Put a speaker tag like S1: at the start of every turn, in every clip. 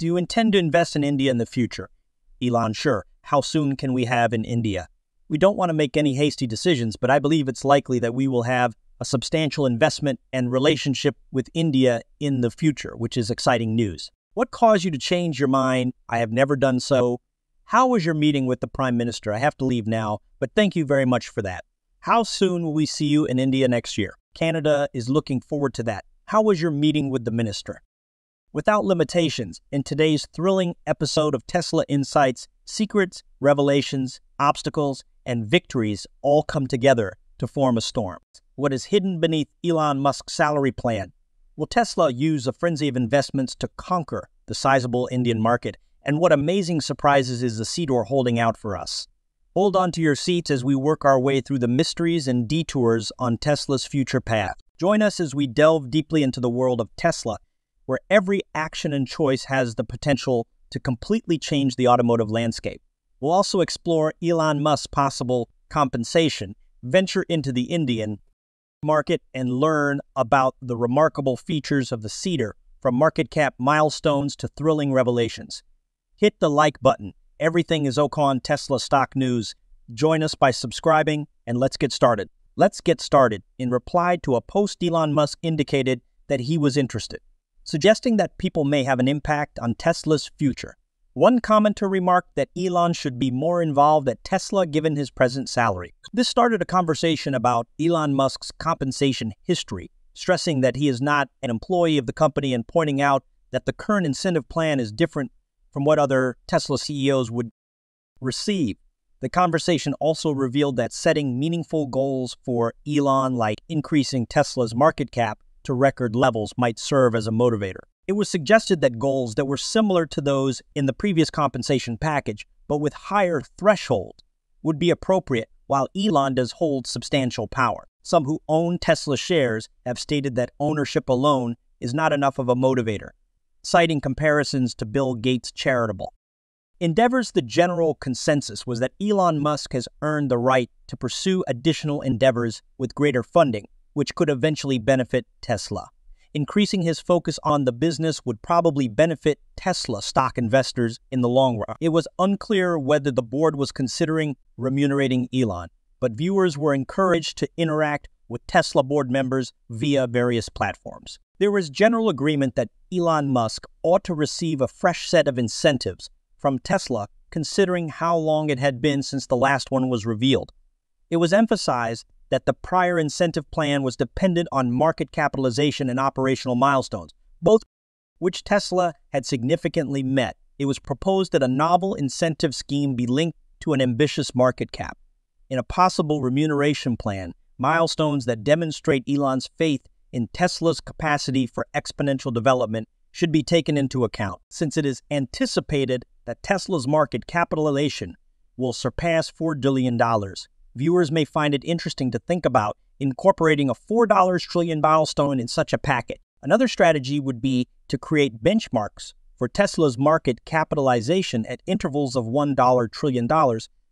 S1: Do you intend to invest in India in the future? Elon, sure. How soon can we have in India? We don't want to make any hasty decisions, but I believe it's likely that we will have a substantial investment and relationship with India in the future, which is exciting news. What caused you to change your mind? I have never done so. How was your meeting with the Prime Minister? I have to leave now, but thank you very much for that. How soon will we see you in India next year? Canada is looking forward to that. How was your meeting with the minister? Without limitations, in today's thrilling episode of Tesla Insights, secrets, revelations, obstacles, and victories all come together to form a storm. What is hidden beneath Elon Musk's salary plan? Will Tesla use a frenzy of investments to conquer the sizable Indian market? And what amazing surprises is the sea door holding out for us? Hold on to your seats as we work our way through the mysteries and detours on Tesla's future path. Join us as we delve deeply into the world of Tesla, where every action and choice has the potential to completely change the automotive landscape. We'll also explore Elon Musk's possible compensation, venture into the Indian market, and learn about the remarkable features of the Cedar, from market cap milestones to thrilling revelations. Hit the like button. Everything is Ocon Tesla stock news. Join us by subscribing, and let's get started. In reply to a post, Elon Musk indicated that he was interested, suggesting that people may have an impact on Tesla's future. One commenter remarked that Elon should be more involved at Tesla given his present salary. This started a conversation about Elon Musk's compensation history, stressing that he is not an employee of the company and pointing out that the current incentive plan is different from what other Tesla CEOs would receive. The conversation also revealed that setting meaningful goals for Elon, like increasing Tesla's market cap to record levels, might serve as a motivator. It was suggested that goals that were similar to those in the previous compensation package, but with higher thresholds, would be appropriate, while Elon does hold substantial power. Some who own Tesla shares have stated that ownership alone is not enough of a motivator, citing comparisons to Bill Gates' charitable endeavors. The general consensus was that Elon Musk has earned the right to pursue additional endeavors with greater funding, which could eventually benefit Tesla. Increasing his focus on the business would probably benefit Tesla stock investors in the long run. It was unclear whether the board was considering remunerating Elon, but viewers were encouraged to interact with Tesla board members via various platforms. There was general agreement that Elon Musk ought to receive a fresh set of incentives from Tesla, considering how long it had been since the last one was revealed. It was emphasized that the prior incentive plan was dependent on market capitalization and operational milestones, both which Tesla had significantly met. It was proposed that a novel incentive scheme be linked to an ambitious market cap. In a possible remuneration plan, milestones that demonstrate Elon's faith in Tesla's capacity for exponential development should be taken into account, since it is anticipated that Tesla's market capitalization will surpass $4 trillion. Viewers may find it interesting to think about incorporating a $4 trillion milestone in such a packet. Another strategy would be to create benchmarks for Tesla's market capitalization at intervals of $1 trillion,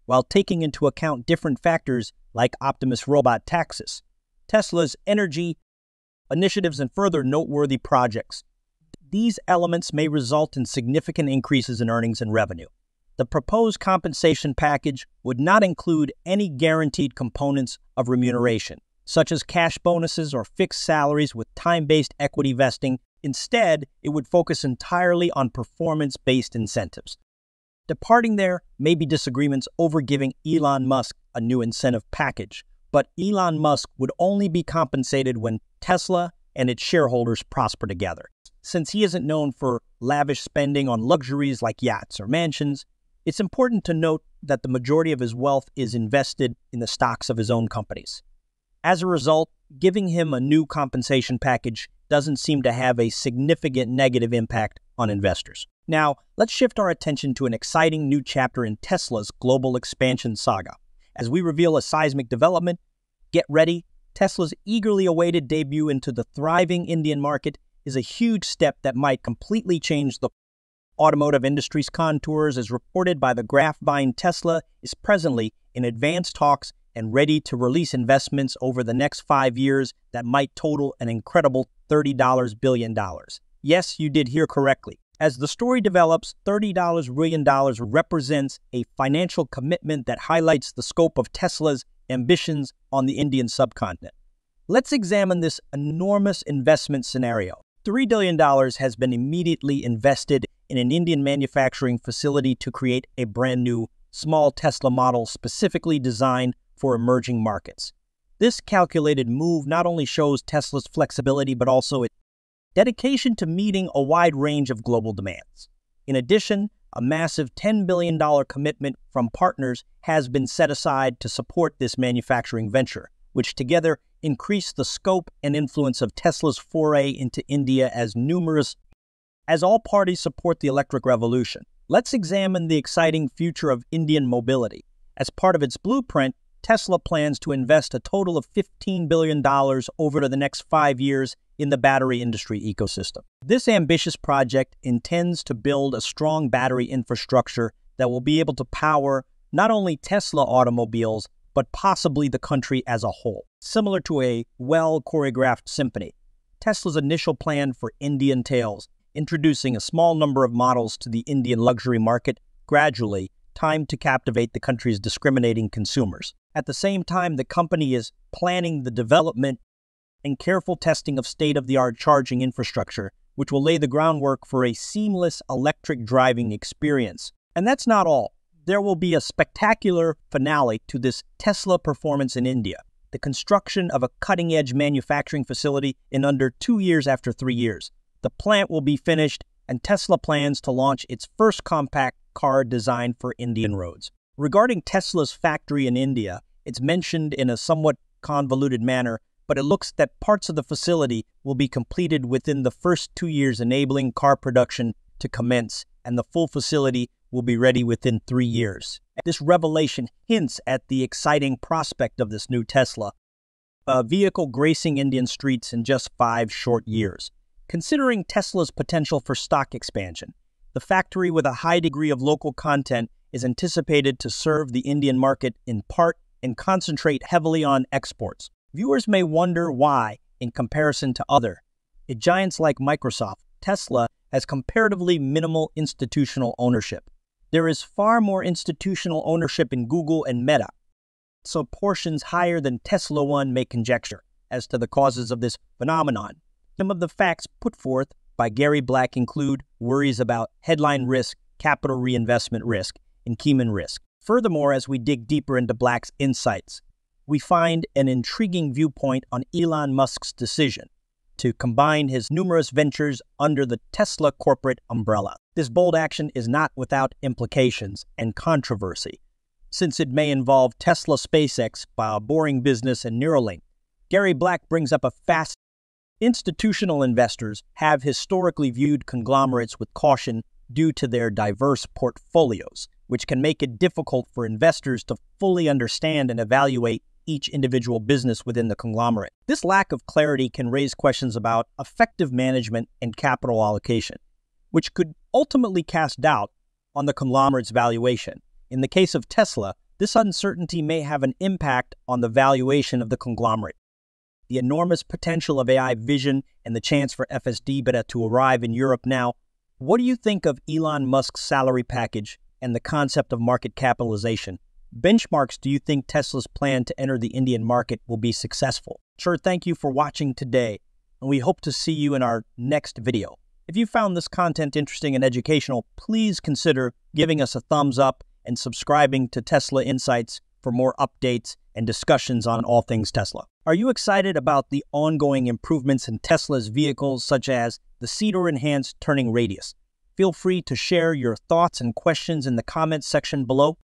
S1: while taking into account different factors like Optimus robot taxes, Tesla's energy initiatives, and further noteworthy projects. These elements may result in significant increases in earnings and revenue. The proposed compensation package would not include any guaranteed components of remuneration, such as cash bonuses or fixed salaries with time-based equity vesting. Instead, it would focus entirely on performance-based incentives. Departing there may be disagreements over giving Elon Musk a new incentive package, but Elon Musk would only be compensated when Tesla and its shareholders prosper together. Since he isn't known for lavish spending on luxuries like yachts or mansions, it's important to note that the majority of his wealth is invested in the stocks of his own companies. As a result, giving him a new compensation package doesn't seem to have a significant negative impact on investors. Now, let's shift our attention to an exciting new chapter in Tesla's global expansion saga. As we reveal a seismic development, get ready. Tesla's eagerly awaited debut into the thriving Indian market is a huge step that might completely change the automotive industry's contours. As reported by the Grapevine, Tesla is presently in advanced talks and ready to release investments over the next 5 years that might total an incredible $30 billion. Yes, you did hear correctly. As the story develops, $30 billion represents a financial commitment that highlights the scope of Tesla's ambitions on the Indian subcontinent. Let's examine this enormous investment scenario. $3 billion has been immediately invested in an Indian manufacturing facility to create a brand new small Tesla model specifically designed for emerging markets. This calculated move not only shows Tesla's flexibility, but also its dedication to meeting a wide range of global demands. In addition, a massive $10 billion commitment from partners has been set aside to support this manufacturing venture, which together increase the scope and influence of Tesla's foray into India as all parties support the electric revolution. Let's examine the exciting future of Indian mobility. As part of its blueprint, Tesla plans to invest a total of $15 billion over the next 5 years in the battery industry ecosystem. This ambitious project intends to build a strong battery infrastructure that will be able to power not only Tesla automobiles, but possibly the country as a whole. Similar to a well-choreographed symphony, Tesla's initial plan for India entails introducing a small number of models to the Indian luxury market, gradually timed to captivate the country's discriminating consumers. At the same time, the company is planning the development and careful testing of state-of-the-art charging infrastructure, which will lay the groundwork for a seamless electric driving experience. And that's not all. There will be a spectacular finale to this Tesla performance in India, the construction of a cutting-edge manufacturing facility in under 2 years after 3 years. The plant will be finished, and Tesla plans to launch its first compact car designed for Indian roads. Regarding Tesla's factory in India, it's mentioned in a somewhat convoluted manner, but it looks that parts of the facility will be completed within the first 2 years, enabling car production to commence, and the full facility will be ready within 3 years. This revelation hints at the exciting prospect of this new Tesla, a vehicle gracing Indian streets in just 5 short years. Considering Tesla's potential for stock expansion, the factory with a high degree of local content is anticipated to serve the Indian market in part and concentrate heavily on exports. Viewers may wonder why, in comparison to other giants like Microsoft, Tesla has comparatively minimal institutional ownership. There is far more institutional ownership in Google and Meta, so portions higher than Tesla One may conjecture as to the causes of this phenomenon. Some of the facts put forth by Gary Black include worries about headline risk, capital reinvestment risk, and Keyman risk. Furthermore, as we dig deeper into Black's insights, we find an intriguing viewpoint on Elon Musk's decision to combine his numerous ventures under the Tesla corporate umbrella. This bold action is not without implications and controversy, since it may involve Tesla, SpaceX, Boring Business, and Neuralink. Gary Black brings up a fast. Institutional investors have historically viewed conglomerates with caution due to their diverse portfolios, which can make it difficult for investors to fully understand and evaluate each individual business within the conglomerate. This lack of clarity can raise questions about effective management and capital allocation, which could ultimately cast doubt on the conglomerate's valuation. In the case of Tesla, this uncertainty may have an impact on the valuation of the conglomerate. The enormous potential of AI vision and the chance for FSD beta to arrive in Europe now. What do you think of Elon Musk's salary package and the concept of market capitalization? Benchmarks do you think Tesla's plan to enter the Indian market will be successful? Sure, thank you for watching today, and we hope to see you in our next video. If you found this content interesting and educational, please consider giving us a thumbs up and subscribing to Tesla Insights for more updates and discussions on all things Tesla. Are you excited about the ongoing improvements in Tesla's vehicles, such as the seat-or-enhanced turning radius? Feel free to share your thoughts and questions in the comments section below.